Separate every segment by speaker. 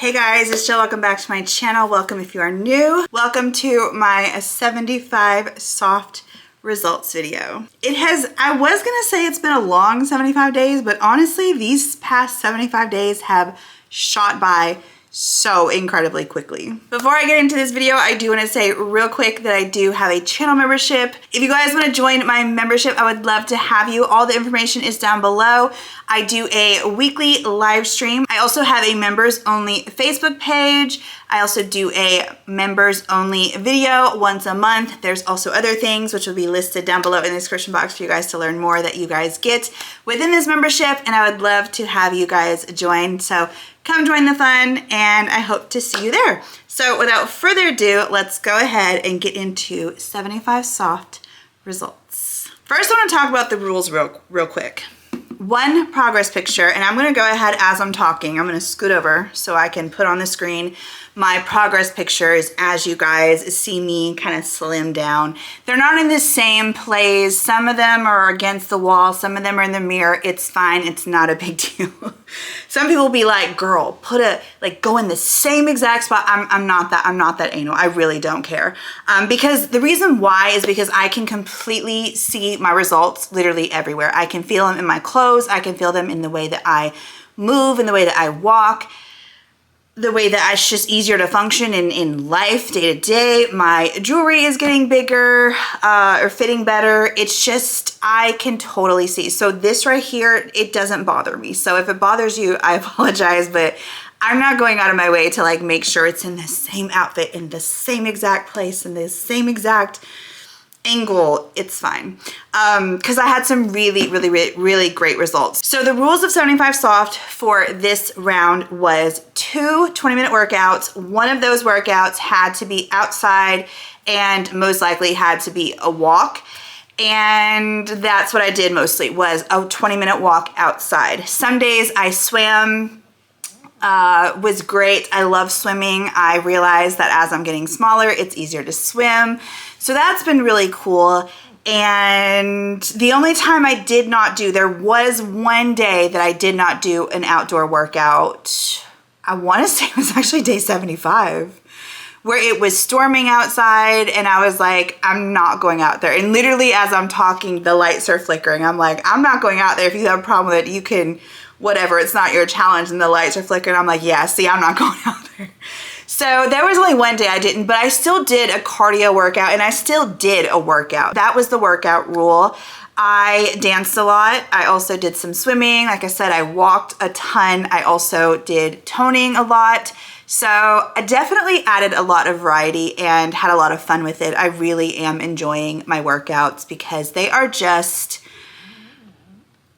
Speaker 1: Hey guys, it's Jill. Welcome back to my channel. Welcome if you are new. Welcome to my 75 soft results video. I was gonna say it's been a long 75 days, but honestly, these past 75 days have shot by so incredibly quickly. Before I get into this video, I do want to say real quick that I do have a channel membership. If you guys want to join my membership, I would love to have you. All the information is down below. I do a weekly live stream. I also have a members only Facebook page. I also do a members only video once a month. There's also other things which will be listed down below in the description box for you guys to learn more that you guys get within this membership, and I would love to have you guys join. So come join the fun, and I hope to see you there. So without further ado, let's go ahead and get into 75 soft results. First, I want to talk about the rules real quick. One progress picture, and I'm going to go ahead as I'm talking. I'm going to scoot over so I can put on the screen my progress pictures as you guys see me kind of slim down. They're not in the same place. Some of them are against the wall. Some of them are in the mirror. It's fine. It's not a big deal. Some people will be like, girl, go in the same exact spot. I'm not that anal. I really don't care. Because the reason why is because I can completely see my results literally everywhere. I can feel them in my clothes. I can feel them in the way that I move, in the way that I walk, the way that it's just easier to function in life day to day. My jewelry is getting bigger or fitting better. It's just, I can totally see. So this right here, it doesn't bother me. So if it bothers you, I apologize, but I'm not going out of my way to like make sure it's in the same outfit, in the same exact place, in the same exact angle. It's fine. Because I had some really great results. So the rules of 75 soft for this round was 2 20-minute workouts. One of those workouts had to be outside and most likely had to be a walk. And that's what I did mostly, was a 20-minute walk outside. Some days I swam, was great. I love swimming. I realized that as I'm getting smaller, it's easier to swim. So that's been really cool. And the only time I did not do, there was one day that I did not do an outdoor workout. I want to say it was actually day 75, where it was storming outside and I was like, I'm not going out there. And literally as I'm talking, the lights are flickering. I'm like, I'm not going out there. If you have a problem with it, you can, whatever, it's not your challenge. And the lights are flickering. I'm like, yeah, see, I'm not going out there. So there was only one day I didn't, but I still did a cardio workout and I still did a workout. That was the workout rule. I danced a lot. I also did some swimming. Like I said, I walked a ton. I also did toning a lot. So I definitely added a lot of variety and had a lot of fun with it. I really am enjoying my workouts because they are just,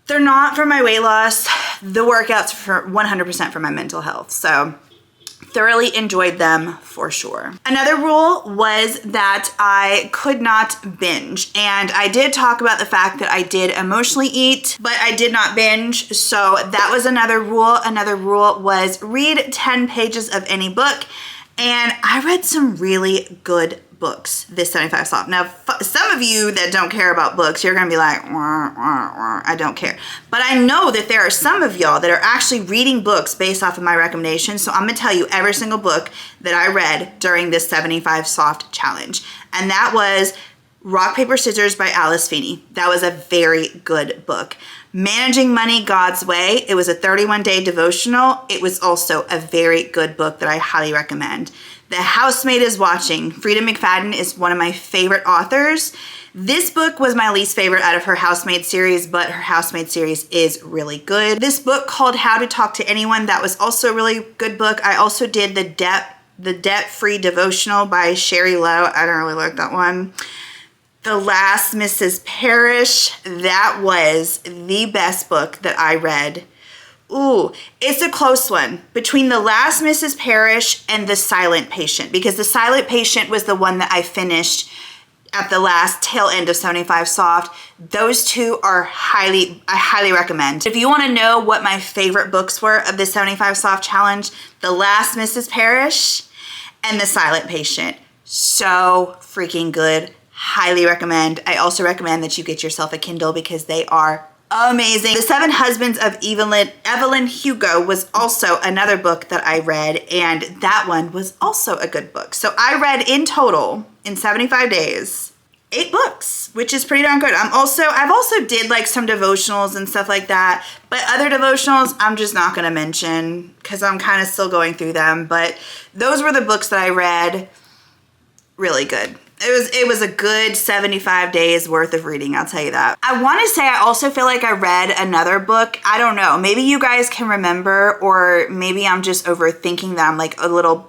Speaker 1: they're not for my weight loss. The workouts for 100% for my mental health. So thoroughly enjoyed them for sure. Another rule was that I could not binge. And I did talk about the fact that I did emotionally eat, but I did not binge. So that was another rule. Another rule was read 10 pages of any book. And I read some really good books this 75 soft. Now, some of you that don't care about books, you're gonna be like, wah, wah, wah, I don't care. But I know that there are some of y'all that are actually reading books based off of my recommendations. So I'm gonna tell you every single book that I read during this 75 soft challenge. And that was Rock, Paper, Scissors by Alice Feeney. That was a very good book. Managing Money God's Way. It was a 31-day devotional. It was also a very good book that I highly recommend. The Housemaid is Watching. Frida McFadden is one of my favorite authors. This book was my least favorite out of her Housemaid series, but her Housemaid series is really good. This book called How to Talk to Anyone, that was also a really good book. I also did the Debt-Free Devotional by Sherry Lowe. I don't really like that one. The Last Mrs. Parrish, that was the best book that I read. Ooh, it's a close one between The Last Mrs. Parrish and The Silent Patient, because The Silent Patient was the one that I finished at the last tail end of 75 soft. Those two are I highly recommend. If you want to know what my favorite books were of the 75 soft challenge, The Last Mrs. Parrish and The Silent Patient. So freaking good. Highly recommend. I also recommend that you get yourself a Kindle because they are amazing. The Seven Husbands of Evelyn Hugo was also another book that I read, and that one was also a good book. So I read in total, in 75 days, 8 books, which is pretty darn good. I've also did like some devotionals and stuff like that, but other devotionals I'm just not going to mention because I'm kind of still going through them. But those were the books that I read. Really good. It was a good 75 days worth of reading, I'll tell you that. I want to say I also feel like I read another book. I don't know. Maybe you guys can remember, or maybe I'm just overthinking that I'm like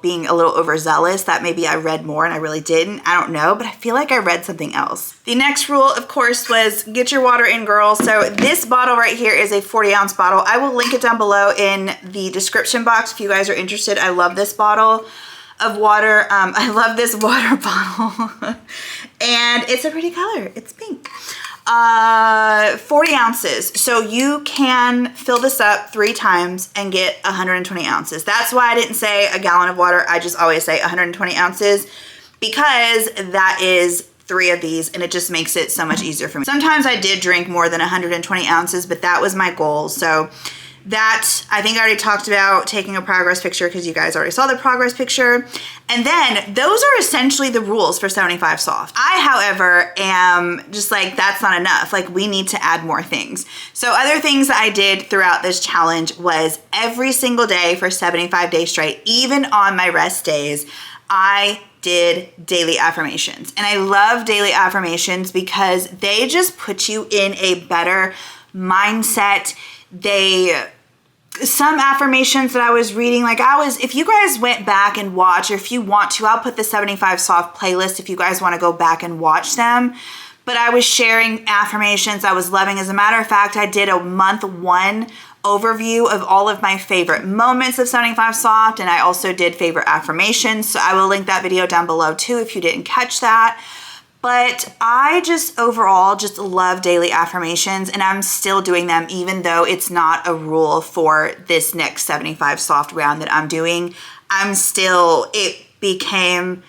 Speaker 1: being a little overzealous, that maybe I read more and I really didn't. I don't know, but I feel like I read something else. The next rule, of course, was get your water in, girl. So this bottle right here is a 40-ounce bottle. I will link it down below in the description box if you guys are interested. I love this bottle of water. I love this water bottle and it's a pretty color. It's pink. 40 ounces. So you can fill this up 3 times and get 120 ounces. That's why I didn't say a gallon of water. I just always say 120 ounces because that is 3 of these and it just makes it so much easier for me. Sometimes I did drink more than 120 ounces, but that was my goal. So that, I think I already talked about taking a progress picture because you guys already saw the progress picture. And then those are essentially the rules for 75 Soft. I, however, am just like, that's not enough. Like, we need to add more things. So other things that I did throughout this challenge was every single day for 75 days straight, even on my rest days, I did daily affirmations. And I love daily affirmations because they just put you in a better mindset. Some affirmations that I was reading, like if you guys went back and watch, or if you want to, I'll put the 75 Soft playlist if you guys want to go back and watch them. But I was sharing affirmations I was loving. As a matter of fact, I did a month 1 overview of all of my favorite moments of 75 Soft, and I also did favorite affirmations. So I will link that video down below too if you didn't catch that. But I just overall just love daily affirmations, and I'm still doing them even though it's not a rule for this next 75 Soft round that I'm doing. It became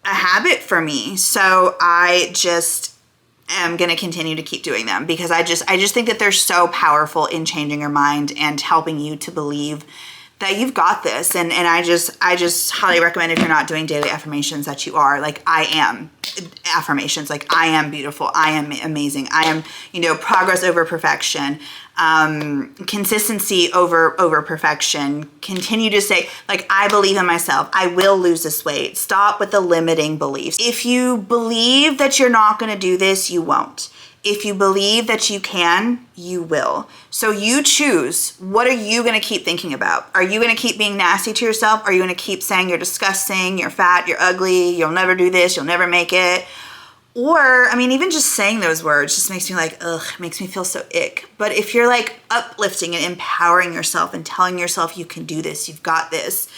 Speaker 1: a habit for me. So I just am going to continue to keep doing them because I just think that they're so powerful in changing your mind and helping you to believe that you've got this. And I just highly recommend, if you're not doing daily affirmations, that you are. Like, I am affirmations, like I am beautiful, I am amazing, I am, progress over perfection, consistency over perfection. Continue to say, like, I believe in myself, I will lose this weight. Stop with the limiting beliefs. If you believe that you're not going to do this, you won't. If you believe that you can, you will. So you choose. What are you going to keep thinking about? Are you going to keep being nasty to yourself? Are you going to keep saying you're disgusting, you're fat, you're ugly, you'll never do this, you'll never make it? Or, even just saying those words just makes me like, ugh, makes me feel so ick. But if you're like uplifting and empowering yourself and telling yourself you can do this, you've got this,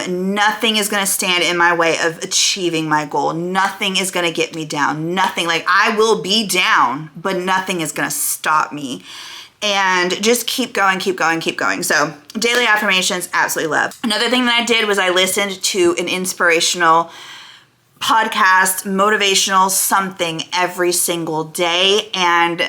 Speaker 1: nothing is going to stand in my way of achieving my goal. Nothing is going to get me down. Nothing. Like, I will be down, but nothing is going to stop me. And just keep going, keep going, keep going. So daily affirmations, absolutely love. Another thing that I did was I listened to an inspirational podcast, motivational something every single day. And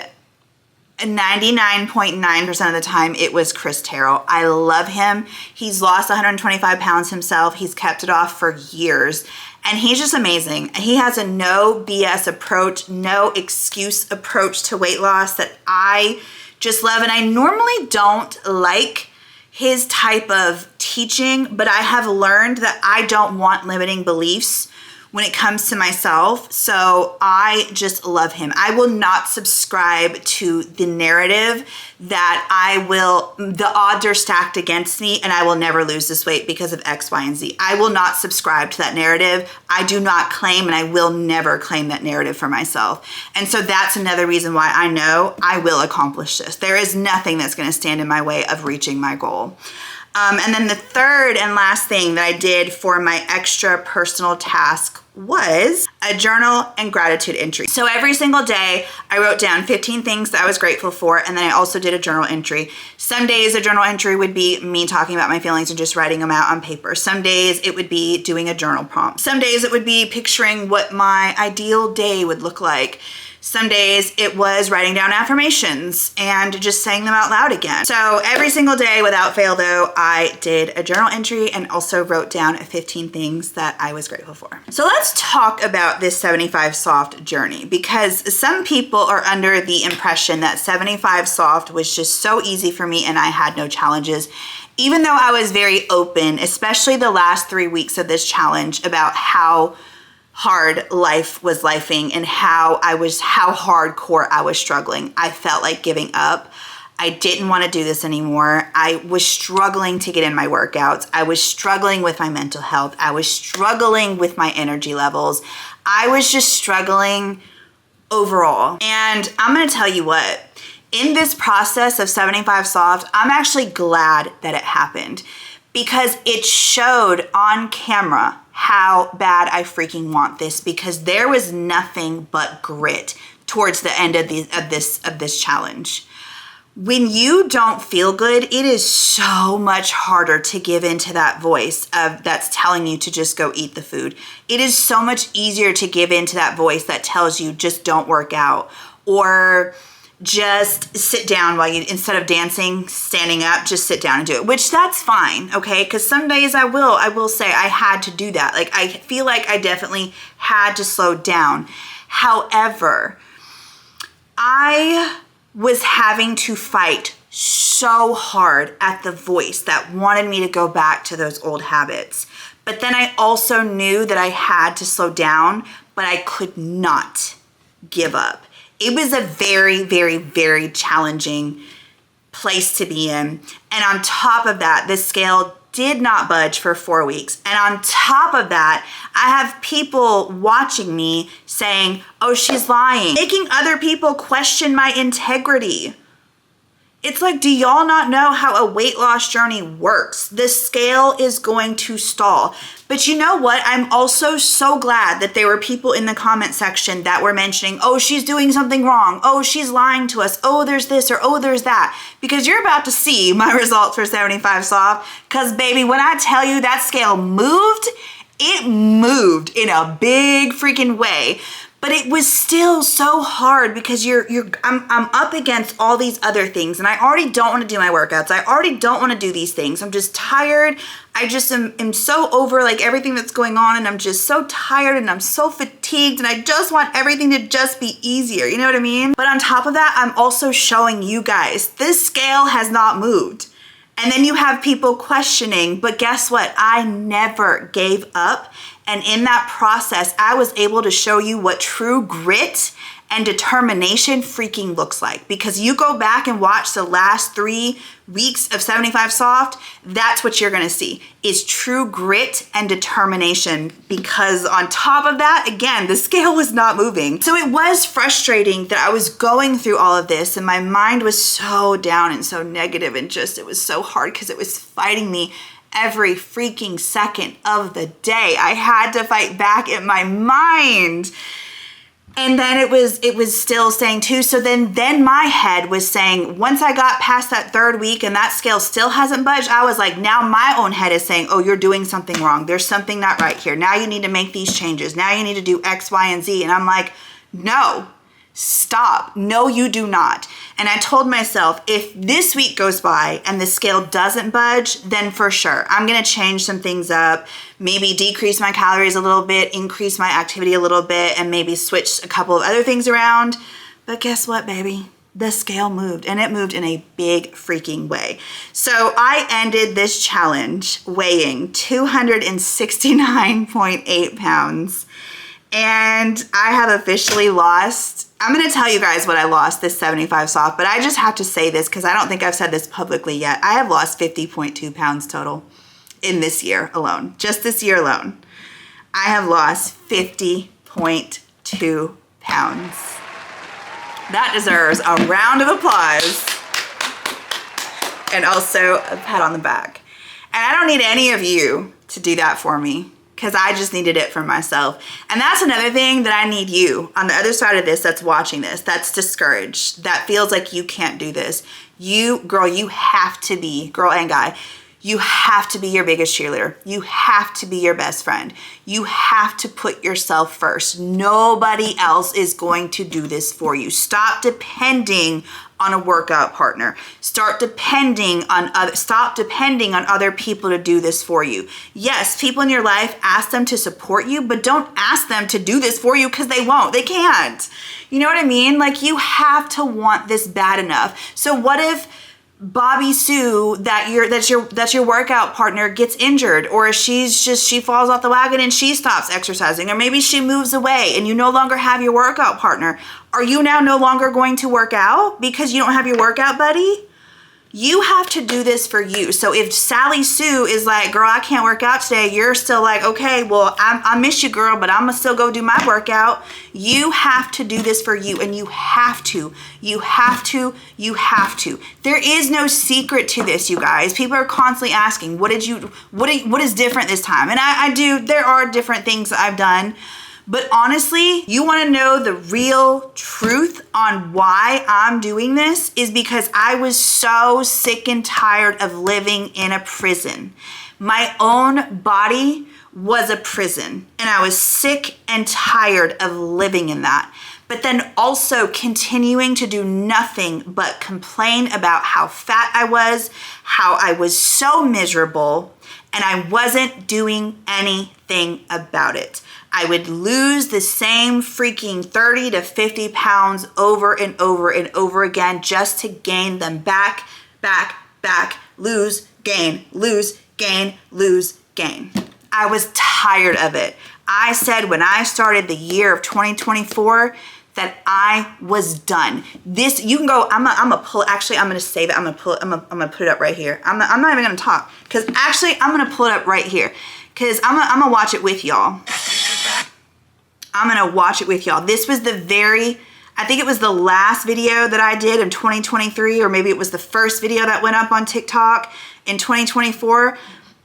Speaker 1: 99.9% of the time, it was Chris Terrell. I love him. He's lost 125 pounds himself. He's kept it off for years. And he's just amazing. He has a no BS approach, no excuse approach to weight loss that I just love. And I normally don't like his type of teaching, but I have learned that I don't want limiting beliefs when it comes to myself. So I just love him. I will not subscribe to the narrative that the odds are stacked against me and I will never lose this weight because of X, Y, and Z. I will not subscribe to that narrative. I do not claim, and I will never claim that narrative for myself. And so that's another reason why I know I will accomplish this. There is nothing that's going to stand in my way of reaching my goal. And then the third and last thing that I did for my extra personal task was a journal and gratitude entry. So every single day I wrote down 15 things that I was grateful for, and then I also did a journal entry. Some days a journal entry would be me talking about my feelings and just writing them out on paper. Some days it would be doing a journal prompt. Some days it would be picturing what my ideal day would look like. Some days it was writing down affirmations and just saying them out loud again. So every single day without fail though, I did a journal entry and also wrote down 15 things that I was grateful for. So let's talk about this 75 Soft journey, because some people are under the impression that 75 Soft was just so easy for me and I had no challenges. Even though I was very open, especially the last 3 weeks of this challenge, about how hard life was lifing and how hardcore I was struggling. I felt like giving up. I didn't want to do this anymore. I was struggling to get in my workouts. I was struggling with my mental health. I was struggling with my energy levels. I was just struggling overall. And I'm going to tell you what, in this process of 75 Soft, I'm actually glad that it happened, because it showed on camera how bad I freaking want this, because there was nothing but grit towards the end of this challenge. When you don't feel good, it is so much harder to give into that voice that's telling you to just go eat the food. It is so much easier to give into that voice that tells you just don't work out, or just sit down while instead of dancing, standing up, just sit down and do it, which that's fine, okay? Because some days I will say I had to do that. Like, I feel like I definitely had to slow down. However, I was having to fight so hard at the voice that wanted me to go back to those old habits. But then I also knew that I had to slow down, but I could not give up. It was a very, very, very challenging place to be in. And on top of that, the scale did not budge for 4 weeks. And on top of that, I have people watching me saying, oh, she's lying, making other people question my integrity. It's like, do y'all not know how a weight loss journey works? The scale is going to stall. But you know what? I'm also so glad that there were people in the comment section that were mentioning, oh, she's doing something wrong. Oh, she's lying to us. Oh, there's this, or oh, there's that. Because you're about to see my results for 75 Soft. Because baby, when I tell you that scale moved, it moved in a big freaking way. But it was still so hard because I'm up against all these other things, and I already don't want to do my workouts. I already don't want to do these things. I'm just tired. I just am so over like everything that's going on, and I'm just so tired and I'm so fatigued, and I just want everything to just be easier. You know what I mean? But on top of that, I'm also showing you guys this scale has not moved. And then you have people questioning, but guess what? I never gave up. And in that process, I was able to show you what true grit and determination freaking looks like. Because you go back and watch the last 3 weeks of 75 Soft, that's what you're gonna see, is true grit and determination. Because on top of that, again, the scale was not moving. So it was frustrating that I was going through all of this and my mind was so down and so negative, and just, it was so hard because it was fighting me every freaking second of the day. I had to fight back in my mind. And then it was still saying too. So then my head was saying, once I got past that 3rd week and that scale still hasn't budged, I was like, now my own head is saying, oh, you're doing something wrong. There's something not right here. Now you need to make these changes. Now you need to do X, Y, and Z. And I'm like, no, stop. No, you do not. And I told myself, if this week goes by and the scale doesn't budge, then for sure, I'm gonna change some things up, maybe decrease my calories a little bit, increase my activity a little bit, and maybe switch a couple of other things around. But guess what, baby? The scale moved, and it moved in a big freaking way. So I ended this challenge weighing 269.8 pounds. And I have officially lost, I'm gonna tell you guys what I lost this 75 Soft, but I just have to say this because I don't think I've said this publicly yet. I have lost 50.2 pounds total in this year alone. Just this year alone. I have lost 50.2 pounds. That deserves a round of applause and also a pat on the back. And I don't need any of you to do that for me, because I just needed it for myself. And that's another thing that I need you on the other side of this that's watching this, that's discouraged, that feels like you can't do this. You, girl, you have to be, girl and guy, You have to be your biggest cheerleader. You have to be your best friend. You have to put yourself first. Nobody else is going to do this for you. Stop depending on a workout partner. Stop depending on other people to do this for you. Yes, people in your life, ask them to support you, but don't ask them to do this for you because they won't. They can't. You know what I mean? Like, you have to want this bad enough. So what if Bobby Sue, that's your workout partner, gets injured, or she falls off the wagon and she stops exercising, or maybe she moves away and you no longer have your workout partner? Are you now no longer going to work out because you don't have your workout buddy? You have to do this for you. So if Sally Sue is like, girl, I can't work out today, you're still like, okay, well, I miss you, girl, but I'm gonna still go do my workout. You have to do this for you, and you have to. There is no secret to this, you guys. People are constantly asking, what is different this time? And there are different things that I've done. But honestly, you want to know the real truth on why I'm doing this is because I was so sick and tired of living in a prison. My own body was a prison, and I was sick and tired of living in that. But then also continuing to do nothing but complain about how fat I was, how I was so miserable, and I wasn't doing anything about it. I would lose the same freaking 30 to 50 pounds over and over and over again just to gain them back, lose, gain, lose, gain, lose, gain. I was tired of it. I said when I started the year of 2024 that I was done. This, you can go, I'm gonna save it. I'm gonna put it up right here. I'm not even gonna talk, because actually I'm gonna pull it up right here, because I'm gonna watch it with y'all. This was I think it was the last video that I did in 2023, or maybe it was the first video that went up on TikTok in 2024.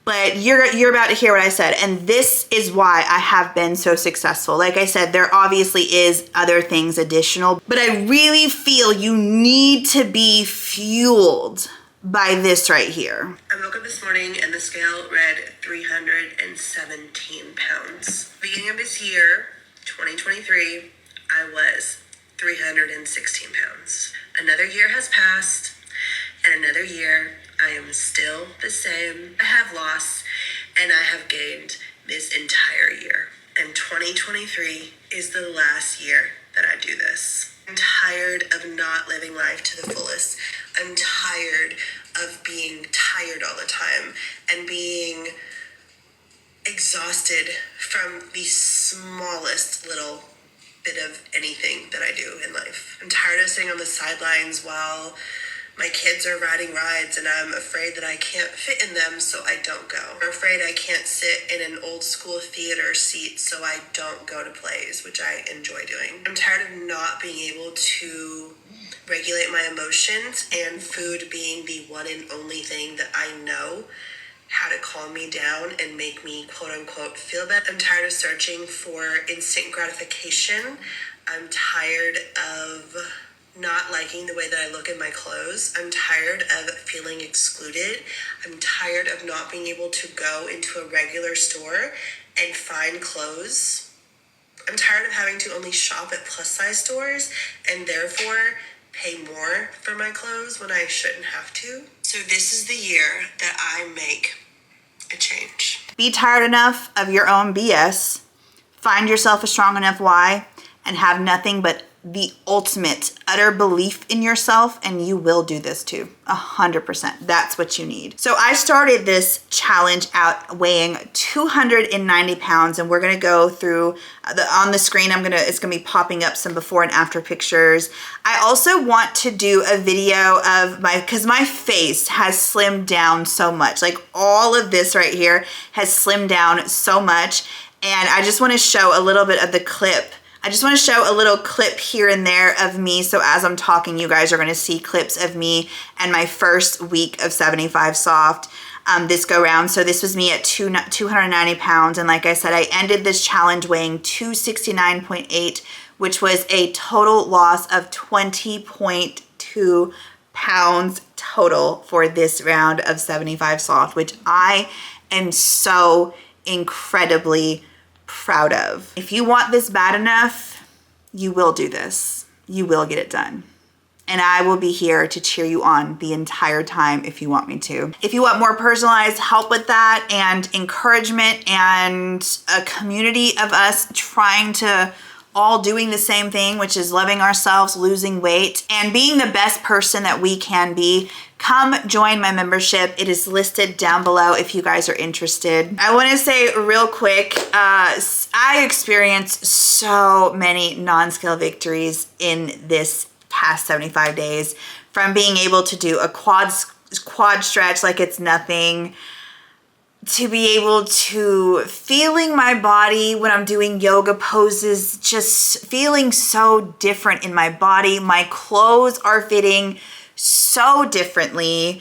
Speaker 1: But you're about to hear what I said. And this is why I have been so successful. Like I said, there obviously is other things additional, but I really feel you need to be fueled by this right here.
Speaker 2: I woke up this morning and the scale read 317 pounds. Beginning of this year, 2023, I was 316 pounds. Another year has passed, and another year I am still the same. I have lost and I have gained this entire year. And 2023 is the last year that I do this. I'm tired of not living life to the fullest. I'm tired of being tired all the time and being exhausted from the smallest little bit of anything that I do in life. I'm tired of sitting on the sidelines while my kids are riding rides and I'm afraid that I can't fit in them, so I don't go. I'm afraid I can't sit in an old school theater seat, so I don't go to plays, which I enjoy doing. I'm tired of not being able to regulate my emotions, and food being the one and only thing that I know how to calm me down and make me quote unquote feel better. I'm tired of searching for instant gratification. I'm tired of not liking the way that I look in my clothes. I'm tired of feeling excluded. I'm tired of not being able to go into a regular store and find clothes. I'm tired of having to only shop at plus size stores and therefore pay more for my clothes when I shouldn't have to. So this is the year that I make a change.
Speaker 1: Be tired enough of your own BS, find yourself a strong enough why, and have nothing but the ultimate utter belief in yourself, and you will do this too. 100%. That's what you need. So I started this challenge out weighing 290 pounds, and we're gonna go through on the screen. It's gonna be popping up some before and after pictures. I also want to do a video of because my face has slimmed down so much. Like all of this right here has slimmed down so much, and I just want to show a little bit of the clip. I just want to show a little clip here and there of me. So as I'm talking, you guys are going to see clips of me and my first week of 75 Soft this go round. So this was me at 290 pounds. And like I said, I ended this challenge weighing 269.8, which was a total loss of 20.2 pounds total for this round of 75 soft, which I am so incredibly proud of. If you want this bad enough, you will do this. You will get it done. And I will be here to cheer you on the entire time if you want me to. If you want more personalized help with that and encouragement and a community of us trying to all doing the same thing, which is loving ourselves, losing weight, and being the best person that we can be, come join my membership. It is listed down below if you guys are interested. I want to say real quick, I experienced so many non-scale victories in this past 75 days, from being able to do a quad stretch like it's nothing, to be able to feeling my body when I'm doing yoga poses, just feeling so different in my body. My clothes are fitting so differently.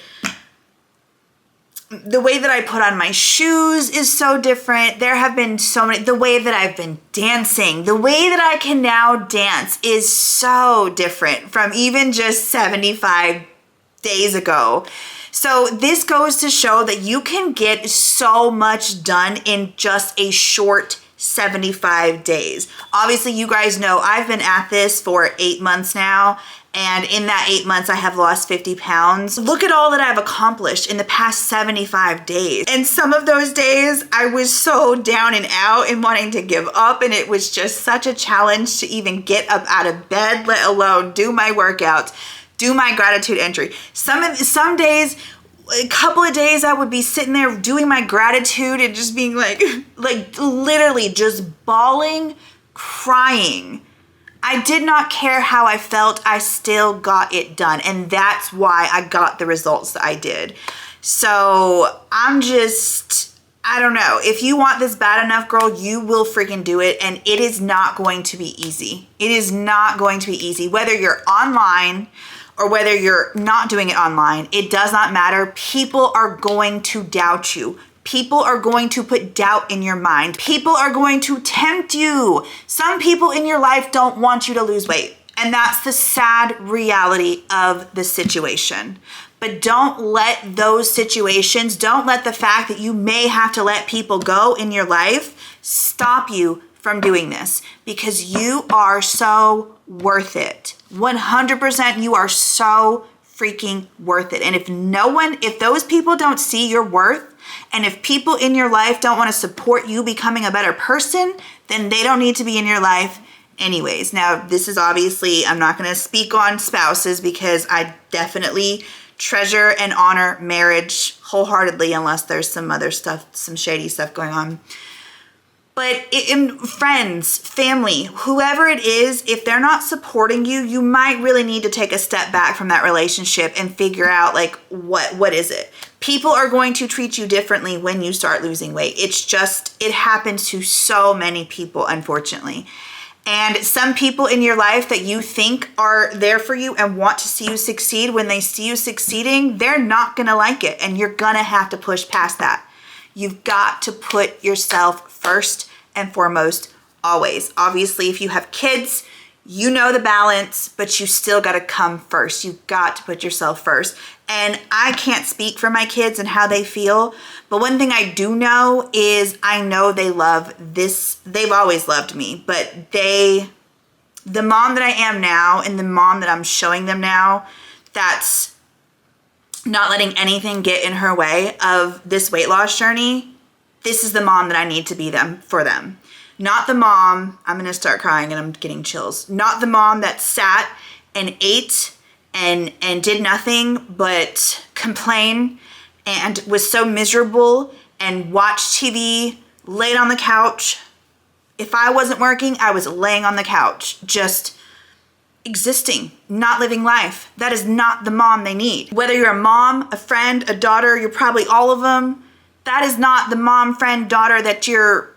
Speaker 1: The way that I put on my shoes is so different. There have been so many, the way that I've been dancing, the way that I can now dance is so different from even just 75 days ago. So this goes to show that you can get so much done in just a short 75 days. Obviously, you guys know I've been at this for 8 months now. And in that 8 months, I have lost 50 pounds. Look at all that I've accomplished in the past 75 days. And some of those days, I was so down and out and wanting to give up. And it was just such a challenge to even get up out of bed, let alone do my workouts, do my gratitude entry. Some days, a couple of days, I would be sitting there doing my gratitude and just being like literally just bawling, crying. I did not care how I felt. I still got it done. And that's why I got the results that I did. So I don't know. If you want this bad enough, girl, you will freaking do it. And it is not going to be easy. It is not going to be easy. Whether you're online or whether you're not doing it online, it does not matter. People are going to doubt you. People are going to put doubt in your mind. People are going to tempt you. Some people in your life don't want you to lose weight. And that's the sad reality of the situation. But don't let those situations, don't let the fact that you may have to let people go in your life stop you from doing this, because you are so worth it. 100% you are so freaking worth it. And if those people don't see your worth, and if people in your life don't want to support you becoming a better person, then they don't need to be in your life anyways. Now, this is obviously, I'm not going to speak on spouses because I definitely treasure and honor marriage wholeheartedly, unless there's some other stuff, some shady stuff going on. But in friends, family, whoever it is, if they're not supporting you, you might really need to take a step back from that relationship and figure out like, what is it? People are going to treat you differently when you start losing weight. It happens to so many people, unfortunately. And some people in your life that you think are there for you and want to see you succeed, when they see you succeeding, they're not going to like it. And you're going to have to push past that. You've got to put yourself first and foremost, always. Obviously, if you have kids, you know the balance, but you still got to come first. You've got to put yourself first. And I can't speak for my kids and how they feel, but one thing I do know is I know they love this. They've always loved me, but the mom that I am now and the mom that I'm showing them now, that's not letting anything get in her way of this weight loss journey. This is the mom that I need to be for them. Not the mom, I'm going to start crying and I'm getting chills. Not the mom that sat and ate and did nothing but complain and was so miserable and watched TV, laid on the couch. If I wasn't working, I was laying on the couch, just existing, not living life. That is not the mom they need. Whether you're a mom, a friend, a daughter, you're probably all of them. That is not the mom, friend, daughter that your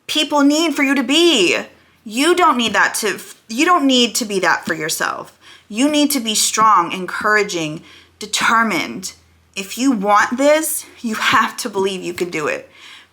Speaker 1: people need for you to be. You don't need to be that for yourself. You need to be strong, encouraging, determined. If you want this, you have to believe you can do it.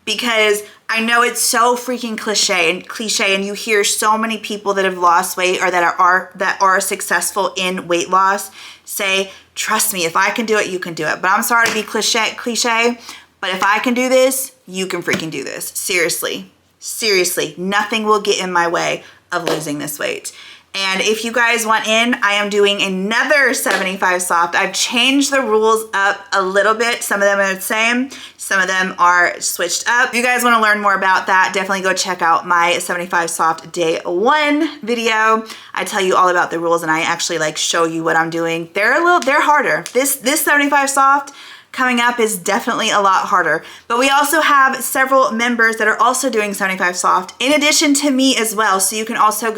Speaker 1: because I know it's so freaking cliche and you hear so many people that have lost weight or that are successful in weight loss say, trust me, if I can do it, you can do it. But I'm sorry to be cliche, but if I can do this, you can freaking do this. Seriously, nothing will get in my way of losing this weight. And if you guys want in, I am doing another 75 soft. I've changed the rules up a little bit. Some of them are the same, some of them are switched up. If you guys want to learn more about that, definitely go check out my 75 soft day 1 video. I tell you all about the rules and I actually like show you what I'm doing. They're harder. This 75 soft coming up is definitely a lot harder. But we also have several members that are also doing 75 soft in addition to me as well. So you can also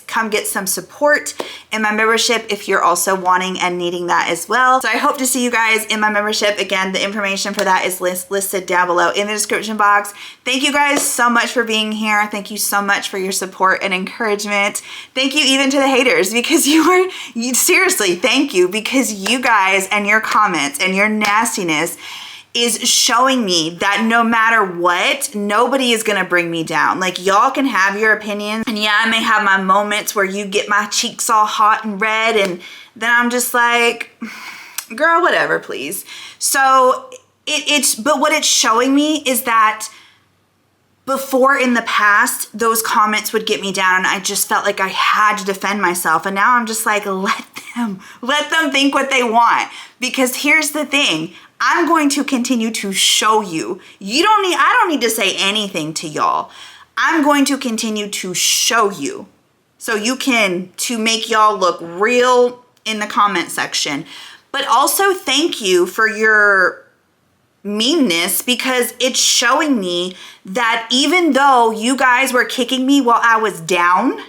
Speaker 1: come get some support in my membership if you're also wanting and needing that as well. So I hope to see you guys in my membership. Again, the information for that is listed down below in the description box. Thank you guys so much for being here. Thank you so much for your support and encouragement. Thank you even to the haters, because seriously, thank you, because you guys and your comments and your nastiness is showing me that no matter what, nobody is gonna bring me down. Like, y'all can have your opinions, and yeah, I may have my moments where you get my cheeks all hot and red, and then I'm just like, girl, whatever, please. So but what it's showing me is that before in the past, those comments would get me down and I just felt like I had to defend myself. And now I'm just like, let them think what they want. Because here's the thing, I'm going to continue to show you. I don't need to say anything to y'all. I'm going to continue to show you. So to make y'all look real in the comment section. But also thank you for your meanness, because it's showing me that even though you guys were kicking me while I was down,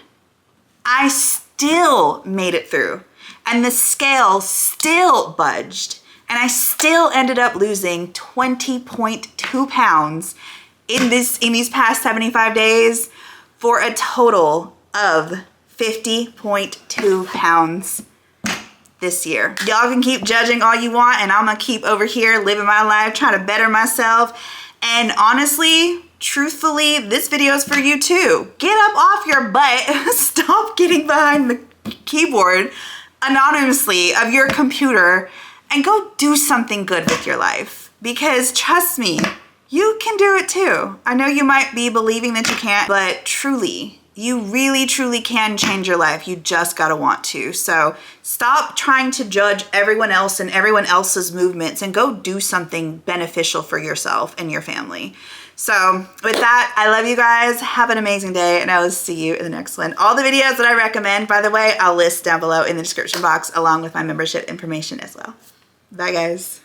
Speaker 1: I still made it through and the scale still budged and I still ended up losing 20.2 pounds in these past 75 days for a total of 50.2 pounds this year. Y'all can keep judging all you want and I'm gonna keep over here living my life, trying to better myself. And honestly, truthfully, this video is for you too. Get up off your butt, stop getting behind the keyboard anonymously of your computer and go do something good with your life. Because trust me, you can do it too. I know you might be believing that you can't, but truly, you really, truly can change your life. You just gotta want to. So stop trying to judge everyone else and everyone else's movements and go do something beneficial for yourself and your family. So with that, I love you guys. Have an amazing day and I will see you in the next one. All the videos that I recommend, by the way, I'll list down below in the description box along with my membership information as well. Bye guys.